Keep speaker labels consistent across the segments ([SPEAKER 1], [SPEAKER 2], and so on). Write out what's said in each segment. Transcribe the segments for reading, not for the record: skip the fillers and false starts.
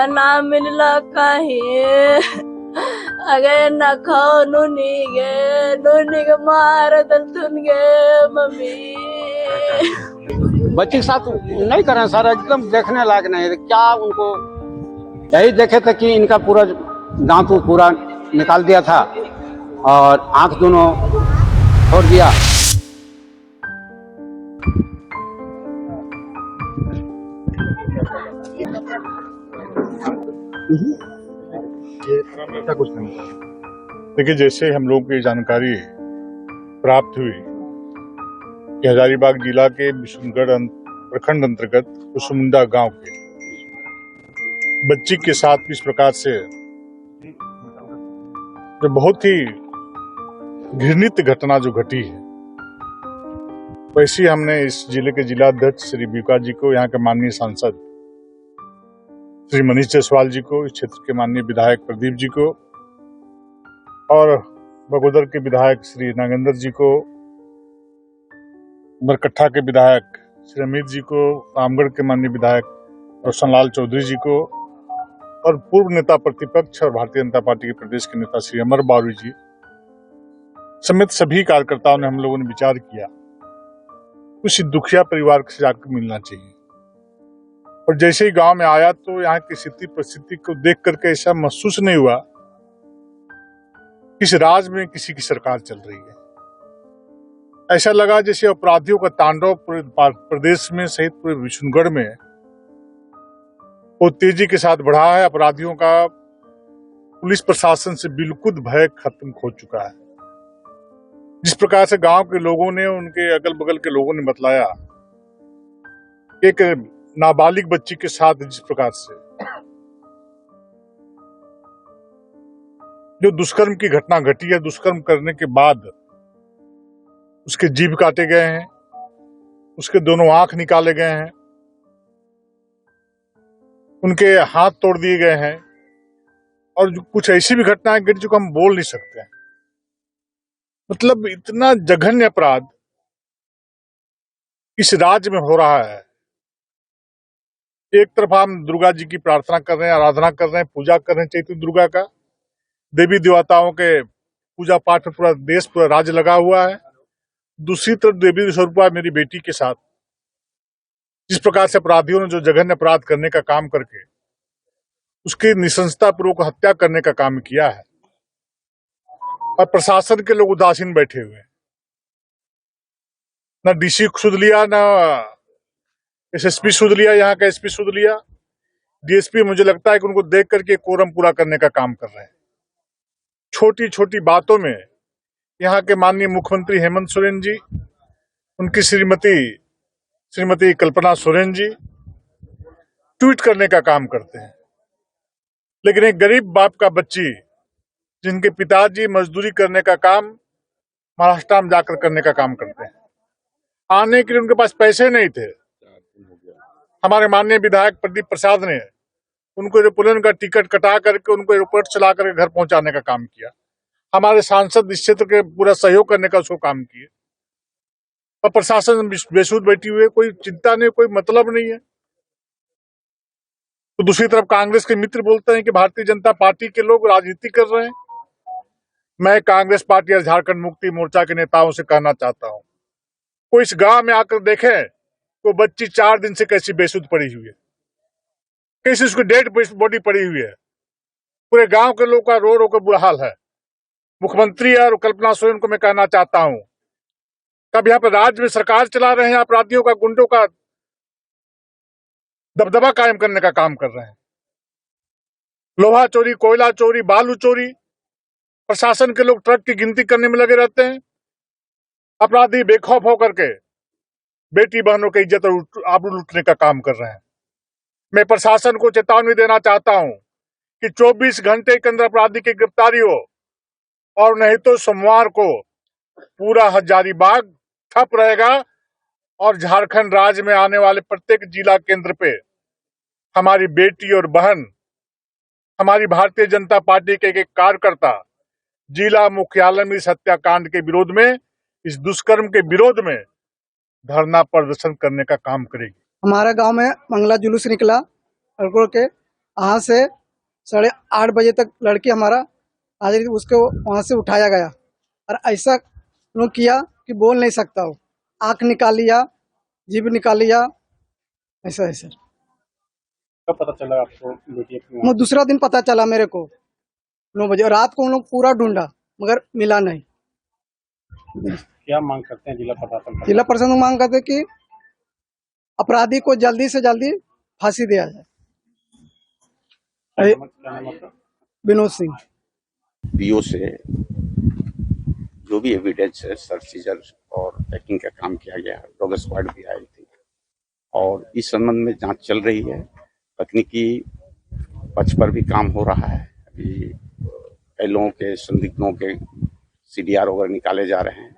[SPEAKER 1] ना मिलला कहीं अगे न खाओ नूनी के मार दल सुन गे मम्मी।
[SPEAKER 2] बच्ची के साथ नहीं करें सर, एकदम देखने लायक नहीं है। क्या उनको यही देखे थे कि इनका पूरा दांत पूरा निकाल दिया था और आंख दोनों फोड़ दिया।
[SPEAKER 3] क्या कुछ नहीं। देखिए, जैसे हम लोगों की जानकारी प्राप्त हुई कि हजारीबाग जिला के बिशुनगढ़ प्रखंड अंतर्गत कुसुमुंडा गांव के बच्ची के साथ इस प्रकार से जो बहुत ही घृणित घटना जो घटी है, वैसे ही हमने इस जिले के जिलाध्यक्ष श्री बीका जी को, यहाँ के माननीय सांसद श्री मनीष जायसवाल जी को, इस क्षेत्र के माननीय विधायक प्रदीप जी को और बगोदर के विधायक श्री नागेंद्र जी को, बरकट्ठा के विधायक श्री अमित जी को, रामगढ़ के माननीय विधायक रोशनलाल चौधरी जी को और पूर्व नेता प्रतिपक्ष और भारतीय जनता पार्टी के प्रदेश के नेता श्री अमर बारू जी समेत सभी कार्यकर्ताओं ने, हम लोगों ने विचार किया उस दुखिया परिवार से जाकर मिलना चाहिए। और जैसे ही गांव में आया तो यहाँ की स्थिति परिस्थिति को देख करके ऐसा महसूस नहीं हुआ कि इस राज्य में किसी की सरकार चल रही है। ऐसा लगा जैसे अपराधियों का तांडव पूरे प्रदेश में सहित पूरे बिशुनगढ़ में वो तेजी के साथ बढ़ा है। अपराधियों का पुलिस प्रशासन से बिल्कुल भय खत्म हो चुका है। जिस प्रकार से गांव के लोगों ने, उनके अगल बगल के लोगों ने बतलाया, एक नाबालिग बच्ची के साथ जिस प्रकार से जो दुष्कर्म की घटना घटी है, दुष्कर्म करने के बाद उसके जीभ काटे गए हैं, उसके दोनों आंख निकाले गए हैं, उनके हाथ तोड़ दिए गए हैं और कुछ ऐसी भी घटनाएं घटी जो हम बोल नहीं सकते हैं। मतलब इतना जघन्य अपराध इस राज्य में हो रहा है। एक तरफ हम दुर्गा जी की प्रार्थना कर रहे हैं, आराधना कर रहे हैं, पूजा कर रहे हैं चैत्र दुर्गा का, देवी देवताओं के पूजा पाठ में पूरा देश, पूरा राज्य लगा हुआ है। दूसरी तरफ देवी स्वरूपा मेरी बेटी के साथ जिस प्रकार से अपराधियों ने जो जघन्य अपराध करने का काम करके उसकी निशंसता पूर्वक हत्या करने का काम किया है और प्रशासन के लोग उदासीन बैठे हुए हैं। न डीसी सुध लिया, न एसएसपी सुध लिया, यहाँ का एसपी सुध लिया, डीएसपी मुझे लगता है कि उनको देख करके कोरम पूरा करने का काम कर रहे हैं। छोटी छोटी बातों में यहाँ के माननीय मुख्यमंत्री हेमंत सोरेन जी, उनकी श्रीमती कल्पना सोरेन जी ट्वीट करने का काम करते हैं, लेकिन एक गरीब बाप का बच्ची जिनके पिताजी मजदूरी करने का काम महाराष्ट्र में जाकर करने का काम करते हैं, आने के लिए उनके पास पैसे नहीं थे। हमारे माननीय विधायक प्रदीप प्रसाद ने उनको एरोप्लेन का टिकट कटा करके उनको एयरपोर्ट चला करके घर पहुंचाने का काम किया। हमारे सांसद इस क्षेत्र के पूरा सहयोग करने का उसको काम किए और प्रशासन बेसुध बैठी हुई है, कोई चिंता नहीं, कोई मतलब नहीं है। तो दूसरी तरफ कांग्रेस के मित्र बोलते हैं कि भारतीय जनता पार्टी के लोग राजनीति कर रहे हैं। मैं कांग्रेस पार्टी और झारखंड मुक्ति मोर्चा के नेताओं से कहना चाहता हूं, कोई इस गांव में आकर देखे वो बच्ची 4 दिन से कैसी बेसुध पड़ी हुई है, कैसी उसकी डेड बॉडी पड़ी हुई है। पूरे गांव के लोग का रो रो कर बुरा हाल है। मुख्यमंत्री और कल्पना सोरेन को मैं कहना चाहता हूं, कब यहाँ पर राज्य में सरकार चला रहे हैं, अपराधियों का, गुंडों का दबदबा कायम करने का काम कर रहे हैं। लोहा चोरी, कोयला चोरी, बालू चोरी, प्रशासन के लोग ट्रक की गिनती करने में लगे रहते हैं। अपराधी बेखौफ होकर के बेटी बहनों की इज्जत और आबरू लूटने का काम कर रहे हैं। मैं प्रशासन को चेतावनी देना चाहता हूं कि 24 घंटे के अंदर अपराधी की गिरफ्तारी हो और नहीं तो सोमवार को पूरा हजारीबाग ठप रहेगा और झारखंड राज्य में आने वाले प्रत्येक जिला केंद्र पे हमारी बेटी और बहन, हमारी भारतीय जनता पार्टी के एक कार्यकर्ता जिला मुख्यालय में इस हत्याकांड के विरोध में, इस दुष्कर्म के विरोध में धरना प्रदर्शन करने का काम करेगी।
[SPEAKER 4] हमारा गांव में मंगला जुलूस निकला पकड़ के यहाँ से 8:30 बजे तक लड़की हमारा आ रही थी, उसको वहां से उठाया गया और ऐसा लोग किया कि बोल नहीं सकता हो, आंख निकाल लिया, जीभ निकाल लिया, ऐसा है सर।
[SPEAKER 5] कब पता चला आपको बेटी की
[SPEAKER 4] वो दूसरा दिन पता चला मेरे को 9 बजे, और रात को उन लोग पूरा ढूंढा मगर मिला नहीं।
[SPEAKER 5] क्या मांग करते हैं जिला प्रशासन?
[SPEAKER 4] जिला प्रशासन मांग करते कि अपराधी को जल्दी से जल्दी फांसी दिया जाए।
[SPEAKER 5] क्या नाम आपका?
[SPEAKER 4] विनोद सिंह।
[SPEAKER 6] पीओ से जो भी एविडेंस है सर्च सीजर और पैकिंग का काम किया गया है। डॉग स्क्वाड भी आई थी और इस संबंध में जांच चल रही है। तकनीकी पक्ष पर भी काम हो रहा है। अभी कई लोगों के संदिग्धों के सीडीआर वगैरह निकाले जा रहे हैं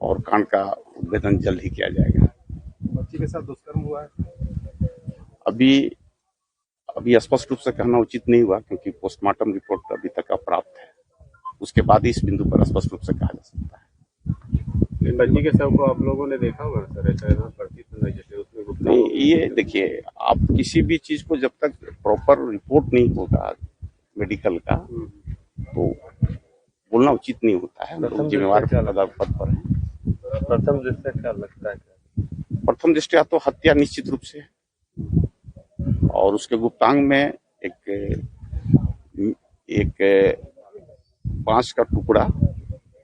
[SPEAKER 6] और कांड का उद्भेदन जल्द ही किया जाएगा।
[SPEAKER 5] बच्ची के साथ दुष्कर्म हुआ है?
[SPEAKER 6] अभी स्पष्ट रूप से कहना उचित नहीं हुआ क्योंकि पोस्टमार्टम रिपोर्ट अभी तक अप्राप्त है। उसके बाद ही इस बिंदु पर स्पष्ट रूप से कहा जा सकता है।
[SPEAKER 5] बच्ची के शव को आप लोगों ने देखा होगा सर? ऐसा पड़ती तो नहीं जैसे उसमें
[SPEAKER 6] नहीं, ये देखिए, आप किसी भी चीज को जब तक प्रॉपर रिपोर्ट नहीं होगा मेडिकल का तो बोलना उचित नहीं होता है। लोग जिम्मेवार पद पर है।
[SPEAKER 5] प्रथम दृष्टया क्या लगता है?
[SPEAKER 6] प्रथम दृष्टया तो हत्या निश्चित रूप से, और उसके गुप्तांग में एक बांस का टुकड़ा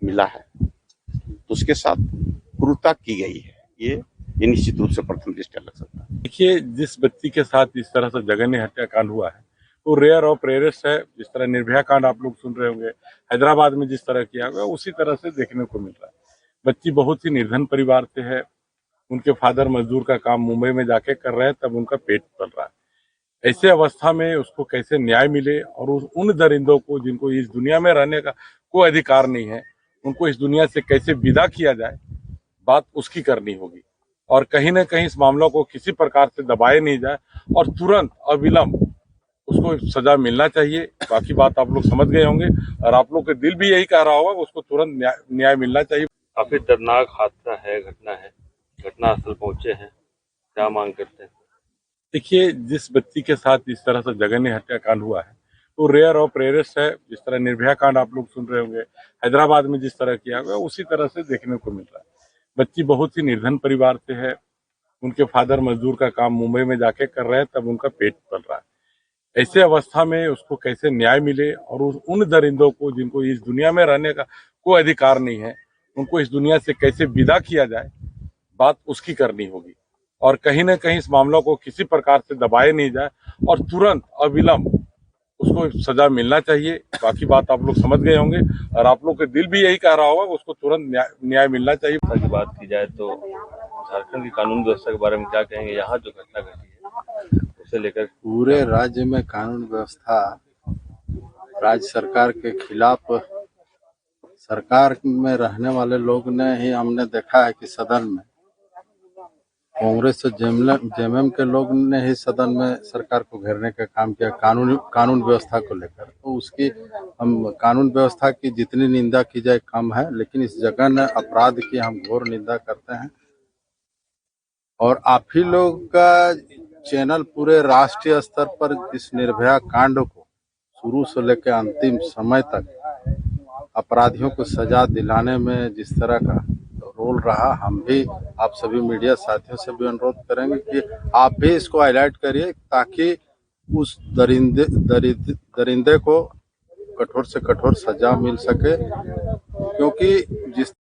[SPEAKER 6] मिला है तो उसके साथ क्रूरता की गई है। ये निश्चित रूप से प्रथम दृष्टया लग सकता है।
[SPEAKER 7] देखिए, जिस बच्ची के साथ इस तरह से जघन्य हत्याकांड हुआ है वो रेयर और प्रेयरस है। जिस तरह निर्भया कांड आप लोग सुन रहे होंगे, हैदराबाद में जिस तरह किया गया उसी तरह से देखने को मिल रहा है। बच्ची बहुत ही निर्धन परिवार से है। उनके फादर मजदूर का काम मुंबई में जाके कर रहे हैं, तब उनका पेट पल रहा है। ऐसे अवस्था में उसको कैसे न्याय मिले और उन दरिंदों को जिनको इस दुनिया में रहने का कोई अधिकार नहीं है, उनको इस दुनिया से कैसे विदा किया जाए, बात उसकी करनी होगी। और कहीं न कहीं इस मामलों को किसी प्रकार से दबाए नहीं जाए और तुरंत अविलंब उसको सजा मिलना चाहिए। बाकी बात आप लोग समझ गए होंगे और आप लोग के दिल भी यही कह रहा होगा, उसको तुरंत न्याय मिलना चाहिए।
[SPEAKER 5] काफी दर्दनाक हादसा है, घटना है, घटना स्थल पहुंचे हैं, क्या मांग करते हैं?
[SPEAKER 7] देखिए, जिस बच्ची के साथ इस तरह से जघन्य हत्याकांड हुआ है वो रेयर और प्रेयरस है। जिस तरह निर्भया कांड आप लोग सुन रहे होंगे, हैदराबाद में जिस तरह किया गया उसी तरह से देखने को मिल रहा है। बच्ची बहुत ही निर्धन परिवार से है। उनके फादर मजदूर का काम मुंबई में जाके कर रहे हैं, तब उनका पेट पल रहा है। ऐसे अवस्था में उसको कैसे न्याय मिले और उन दरिंदों को जिनको इस दुनिया में रहने का कोई अधिकार नहीं है, उनको इस दुनिया से कैसे विदा किया जाए, बात उसकी करनी होगी। और कहीं न कहीं इस मामलों को किसी प्रकार से दबाए नहीं जाए और तुरंत अविलंब उसको सजा मिलना चाहिए। बाकी बात आप लोग समझ गए होंगे और आप लोग के दिल भी यही कह रहा होगा, उसको तुरंत न्याय मिलना चाहिए।
[SPEAKER 5] की बात की जाए तो झारखंड की कानून व्यवस्था के बारे में क्या कहेंगे? यहाँ जो घटना घटी है उसे लेकर
[SPEAKER 8] पूरे राज्य में कानून व्यवस्था राज्य सरकार के खिलाफ, सरकार में रहने वाले लोग ने ही, हमने देखा है कि सदन में कांग्रेस और जेएमएम के लोग ने ही सदन में सरकार को घेरने का काम किया कानून व्यवस्था को लेकर। तो उसकी हम कानून व्यवस्था की जितनी निंदा की जाए कम है, लेकिन इस जघन्य अपराध की हम घोर निंदा करते हैं। और आप ही लोग का चैनल पूरे राष्ट्रीय स्तर पर इस निर्भया कांड को शुरू से लेकर अंतिम समय तक अपराधियों को सजा दिलाने में जिस तरह का रोल रहा, हम भी आप सभी मीडिया साथियों से भी अनुरोध करेंगे कि आप भी इसको हाईलाइट करिए ताकि उस दरिंदे को कठोर से कठोर सजा मिल सके। क्योंकि जिस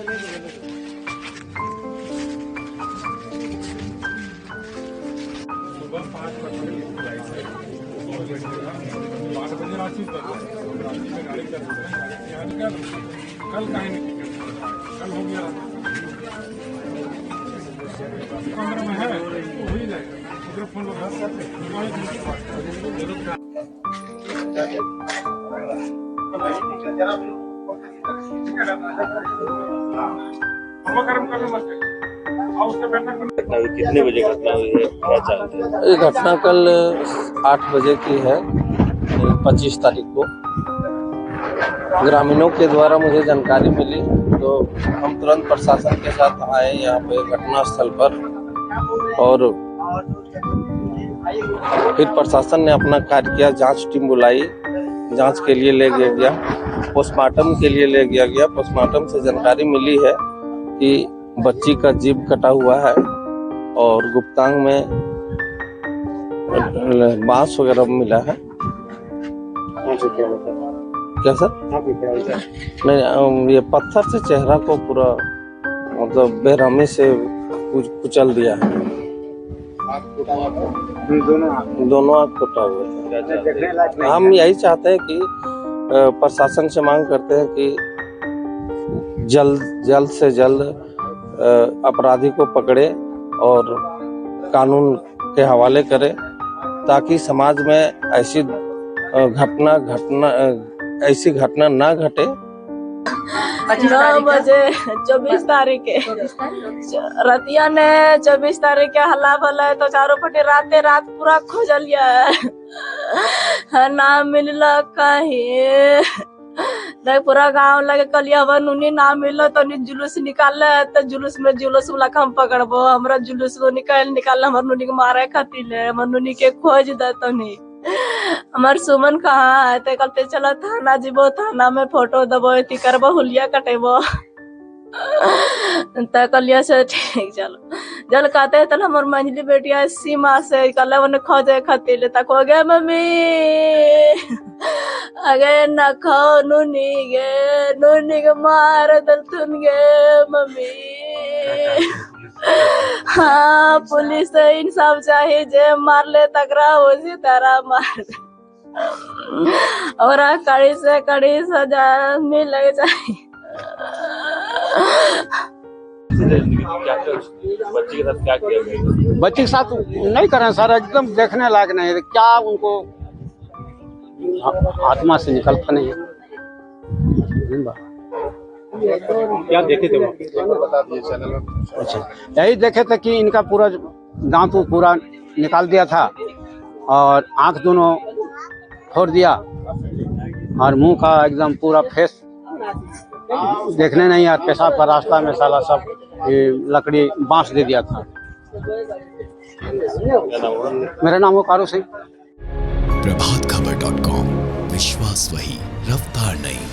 [SPEAKER 7] कल कहीं कल हो गया 15 में है तो हो ही जाएगा फोन
[SPEAKER 5] कितने बजे घटना हुई है, क्या चाहते हैं?
[SPEAKER 9] ये घटना कल 8 बजे की है, 25 तारीख को। ग्रामीणों के द्वारा मुझे जानकारी मिली तो हम तुरंत प्रशासन के साथ आए यहाँ पे घटना स्थल पर, और फिर प्रशासन ने अपना कार्य किया। जांच टीम बुलाई, जांच के लिए ले गया गया, पोस्टमार्टम के लिए ले गया गया। पोस्टमार्टम से जानकारी मिली है कि बच्ची का जीभ कटा हुआ है और गुप्तांग में बांस वगैरह मिला है। क्या सर? नहीं, ये पत्थर से चेहरा को पूरा मतलब बेरहमी से कुचल दिया है। दोनों आँख फुटा हुआ था। हम यही चाहते हैं कि प्रशासन से मांग करते हैं कि जल्द से जल्द अपराधी को पकड़े और कानून के हवाले करे, ताकि समाज में ऐसी घटना ना घटे।
[SPEAKER 1] 9 बजे 24 तारीख के रतिया ने 24 तारीख के हल्ला भला तो चारों पट्टी रात पूरा खोजलिया है ना मिलला कहीं। देख पूरा गांव लगे कलिया नुनी ना मिलो तो जुलूस निकाल तो जुलूस वाला हम पकड़बो। हमरा जुलूस को निकाल हमर नुनी के मारे खातिर हमर नुनी के खोज दे तो नहीं। हमार सुमन कहाँ है? तो कहते चलो थाना जीबो, थाना में फोटो दबो, अथी करबो, हुलिया कटेबो। तो कलिया से ठीक चलो जल कहते तल हमर मंजली बेटिया सीमा से कल उन्हें खोजे खातिर तक हो गया मम्मी अगे न खाओ नुनी के मार दल तुन गे मम्मी। हाँ पुलिस से इंसाफ चाहिए, जे मार ले तकरा उसी तरह मार और कड़ी से कड़ी सजा मिले चाहिए।
[SPEAKER 5] बच्ची के साथ क्या किया?
[SPEAKER 2] बच्ची के साथ नहीं करें सर, एकदम देखने लायक नहीं है। क्या उनको आत्मा से निकलता नहीं है। क्या देखे थे? अच्छा, यही देखे थे कि इनका पूरा दांत पूरा निकाल दिया था और आंख दोनों फोड़ दिया और मुंह का एकदम पूरा फेस देखने नहीं यार। पेशाब का रास्ता में साला सब लकड़ी बांस दे दिया था। मेरा नाम है कारू सिंह।
[SPEAKER 10] प्रभातखबर.com, विश्वास वही, रफ्तार नहीं।